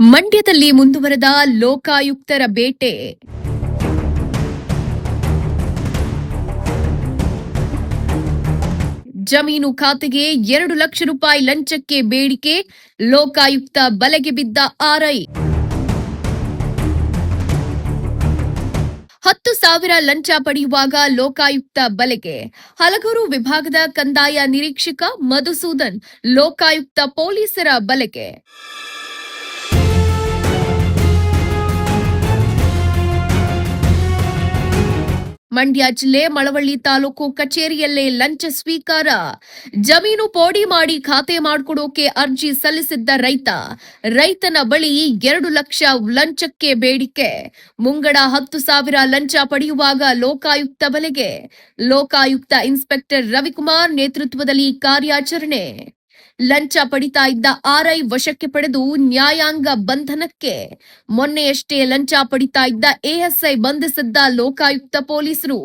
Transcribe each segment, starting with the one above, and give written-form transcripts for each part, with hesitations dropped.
ಮಂಡ್ಯದಲ್ಲಿ ಮುಂದುವರೆದ ಲೋಕಾಯುಕ್ತರ ಬೇಟೆ. ಜಮೀನು ಖಾತೆಗೆ 2 ಲಕ್ಷ ರೂಪಾಯಿ ಲಂಚಕ್ಕೆ ಬೇಡಿಕೆ, ಲೋಕಾಯುಕ್ತ ಬಲೆಗೆ ಬಿದ್ದ ಆರ್ಐ. 10,000 ಲಂಚ ಪಡೆಯುವಾಗ ಲೋಕಾಯುಕ್ತ ಬಲೆಗೆ. ಹಲಗೂರು ವಿಭಾಗದ ಕಂದಾಯ ನಿರೀಕ್ಷಕ ಮಧುಸೂದನ್ ಲೋಕಾಯುಕ್ತ ಪೊಲೀಸರ ಬಲೆಗೆ. ಮಂಡ್ಯ ಜಿಲ್ಲೆ ಮಳವಳ್ಳಿ ತಾಲೂಕು ಕಚೇರಿಯಲ್ಲೇ ಲಂಚ ಸ್ವೀಕಾರ. ಜಮೀನು ಪೋಡಿ ಮಾಡಿ ಖಾತೆ ಮಾಡಿಕೊಡೋಕೆ ಅರ್ಜಿ ಸಲ್ಲಿಸಿದ್ದ ರೈತನ ಬಳಿ 2 ಲಕ್ಷ ಲಂಚಕ್ಕೆ ಬೇಡಿಕೆ. ಮುಂಗಡ 10,000 ಲಂಚ ಪಡೆಯುವಾಗ ಲೋಕಾಯುಕ್ತ ಬಲೆಗೆ. ಲೋಕಾಯುಕ್ತ ಇನ್ಸ್ಪೆಕ್ಟರ್ ರವಿಕುಮಾರ್ ನೇತೃತ್ವದಲ್ಲಿ ಕಾರ್ಯಾಚರಣೆ. ಲಂಚ ಪಡಿತಾ ಇದ್ದ ಆರ್ಐ ವಶಕ್ಕೆ ಪಡೆದು ನ್ಯಾಯಾಂಗ ಬಂಧನಕ್ಕೆ. ಮೊನ್ನೆಯಷ್ಟೇ ಲಂಚ ಪಡಿತಾ ಇದ್ದ ಎಎಸ್ಐ ಬಂಧಿಸಿದ್ದ ಲೋಕಾಯುಕ್ತ ಪೊಲೀಸರು.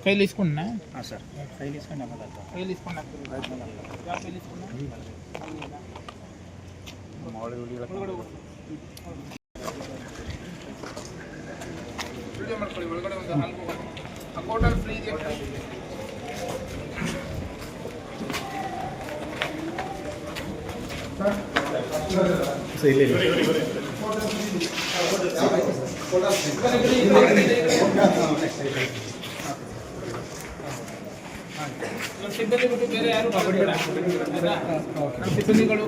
ఫైల్ తీసుకున్నా సార్ ఫైల్ తీసుకున్నా ఫైల్ తీసుకున్నా ವಿಡಿಯೋ ಮಾಡ್ಕೊಳ್ಳಿ. ಒಳಗಡೆ ಒಂದು ನಾಲ್ಕು ಅಕೌಂಟಲ್ಲಿ ಫ್ರೀ ಇದೆ. ಸಿಬ್ಬಂದಿ ಬಿಟ್ಟು ಬೇರೆ ಯಾರು ಮಾಡಬೇಡ. ನಮ್ಮ ಸಿಬ್ಬಂದಿಗಳು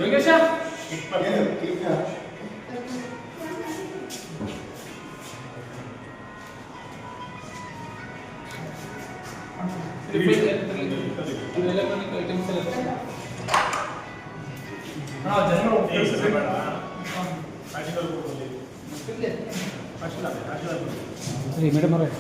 ಯೋಗೇಶ ಎಲೆಕ್ಟ್ರಾನಿಕ್ ಐಟಮ್ಸ್ ಮೇಡಮ್ ಆಯ್ತು